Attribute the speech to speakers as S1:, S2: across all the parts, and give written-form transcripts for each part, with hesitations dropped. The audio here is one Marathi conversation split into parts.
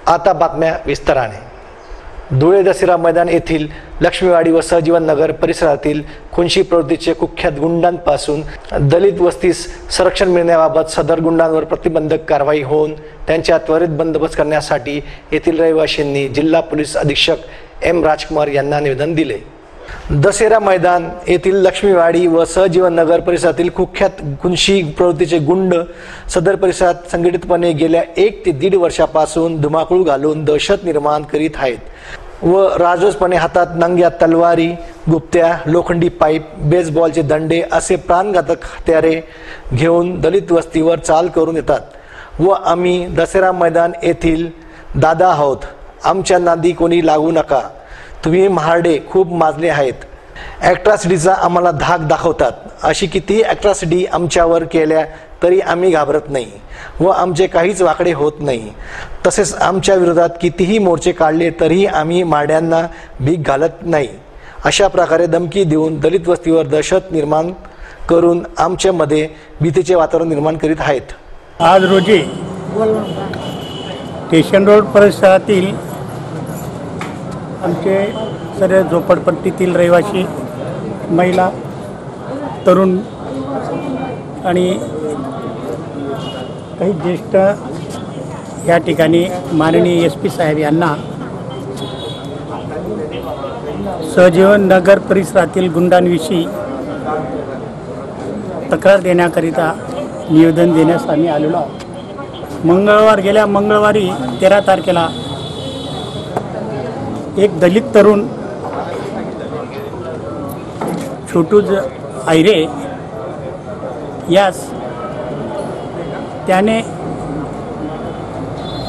S1: आता बातम्या विस्ताराने। धुळे दसरा मैदान येथील लक्ष्मीवाडी व सहजीवन नगर परिसरातील खुनशी प्रवृत्तीचे कुख्यात गुंडांपासून दलित वस्तीस संरक्षण मिळण्याबाबत सदर गुंडांवर प्रतिबंधक कारवाई होऊन त्यांच्या त्वरित बंदोबस्त करण्यासाठी येथील रहिवाशांनी जिल्हा पोलीस अधीक्षक एम राजकुमार यांना निवेदन दिले। दसरा मैदान येथील लक्ष्मीवाडी व सहजीवन नगर परिसरातील कुख्यात खुनशी प्रवृत्तीचे गुंड सदर परिसरात संघटितपणे गेल्या 1 ते 1.5 वर्षापासून धुमाकूळ घालून दहशत निर्माण करीत आहेत व राजरोसपणे हातात नंग्या तलवारी, गुप्त्या, लोखंडी पाईप, बेसबॉलचे दंडे असे प्राणघातक हत्यारे घेऊन दलित वस्तीवर चाल करून येतात व आम्ही दसरा मैदान येथील दादा आहोत, आमच्या नादी कोणी लागू नका, तुम्ही महारडे खूप माजले आहेत, ॲट्रॉसिटीचा आम्हाला धाक दाखवतात, अशी कितीही ॲट्रॉसिटी आमच्यावर केल्या तरी आम्ही घाबरत नाही व आमचे काहीच वाकडे होत नाही। तसेच आमच्या विरोधात कितीही मोर्चे काढले तरीही आम्ही माड्यांना भीक घालत नाही, अशा प्रकारे धमकी देऊन दलित वस्तीवर दहशत निर्माण करून आमच्यामध्ये भीतीचे वातावरण निर्माण करीत आहेत।
S2: आज रोजी स्टेशन रोड परिसरातील आमचे सर्व झोपडपट्टीतील रहिवासी महिला, तरुण आणि काही ज्येष्ठ या ठिकाणी माननीय SP साहेब यांना सहजीवन नगर परिसरातील गुंडांविषयी तक्रार देण्याकरिता निवेदन देण्यास आम्ही आलेलो आहोत। गेल्या मंगळवारी 13 तारखेला एक दलित तरुण छोटूज आयरे यास त्याने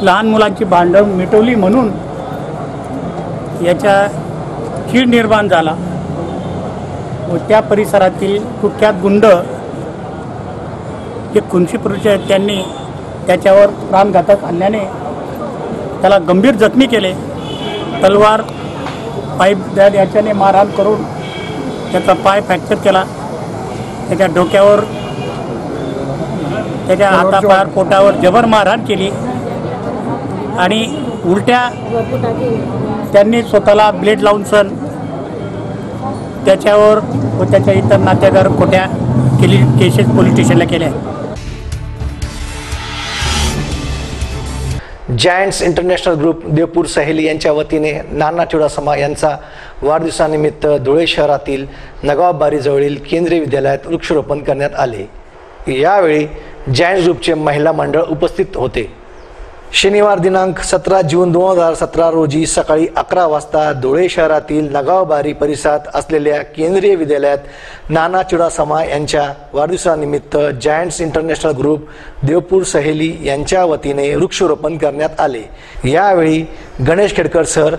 S2: लहान मुलांची भांडण मिटवली म्हणून याच्या चीड निर्माण झाला व त्या परिसरातील कुख्यात गुंड जे खुनशी प्रवृत्तीचे आहेत त्यांनी त्याच्यावर प्राणघातक हल्ल्याने त्याला गंभीर जखमी केले। तलवार, पाईप याच्याने मारहाण करून त्याचा पाय फ्रॅक्चर केला, त्याच्या डोक्यावर, त्याच्या हातापायावर, पोटावर जबर मारहाण केली आणि उलट्या त्यांनी स्वतःला ब्लेड लावून सण त्याच्यावर व त्याच्या इतर नातेदार खोट्या केसेस पोलीस स्टेशनला केल्या।
S1: जायंट्स इंटरनॅशनल ग्रुप देवपूर सहेली यांच्या वतीने नाना चुडासमा यांचा वाढदिवसानिमित्त धुळे शहरातील नगावबारी जवळील केंद्रीय विद्यालयात वृक्षारोपण करण्यात आले। यावेळी जायंट्स ग्रुपचे महिला मंडळ उपस्थित होते। शनिवार दिनांक 17 जून 2017 रोजी सकाळी 11 वाजता धुळे शहरातील नगावबारी परिसरात असलेल्या केंद्रीय विद्यालयात नाना चुडासमा यांच्या वाढदिवसानिमित्त जायंट्स इंटरनॅशनल ग्रुप देवपूर सहेली यांच्या वतीने वृक्षारोपण करण्यात आले। यावेळी Ganesh Khedkar sir,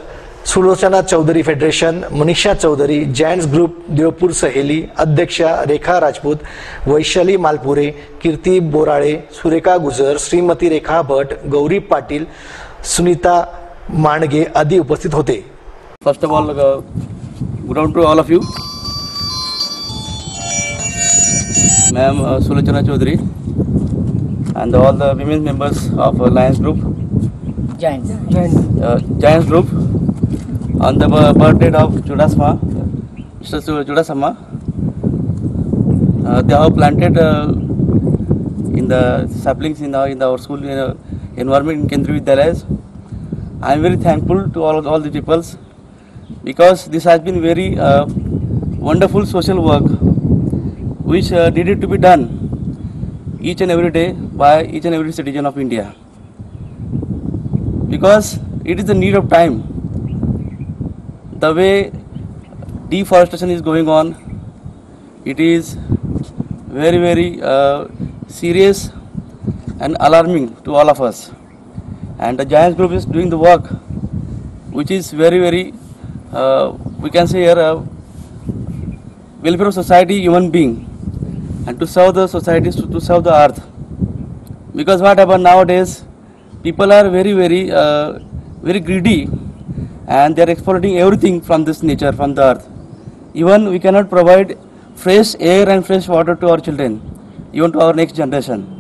S1: Sulochana Chaudhari federation, Manisha Chaudhari, Giants Group Devpur Saheli अध्यक्षा रेखा राजपूत, वैशाली मालपुरे, कीर्ती बोराळे, सुरेखा गुजर, श्रीमती रेखा भट, गौरी पाटील, सुनीता मांडगे आदि उपस्थित होते।
S3: First of all, good afternoon to all of you. Ma'am Sulochana Chaudhari and all the women members of Lions Group, Giants Group, on the birthday of Chudasama, Mr. Chudasama, they have planted in the saplings in our school environment in Kendriya Vidyalayas. I am very thankful to all the peoples because this has been very wonderful social work which needed to be done each and every day by each and every citizen of India, because it is the need of time. The way deforestation is going on, it is very serious and alarming to all of us, and the Giants Group is doing the work which is very we can say here welfare of society, human being, and to serve the society, to serve the earth. Because what happens nowadays, people are very greedy and they are exploiting everything from this nature, from the earth. Even we cannot provide fresh air and fresh water to our children, even to our next generation.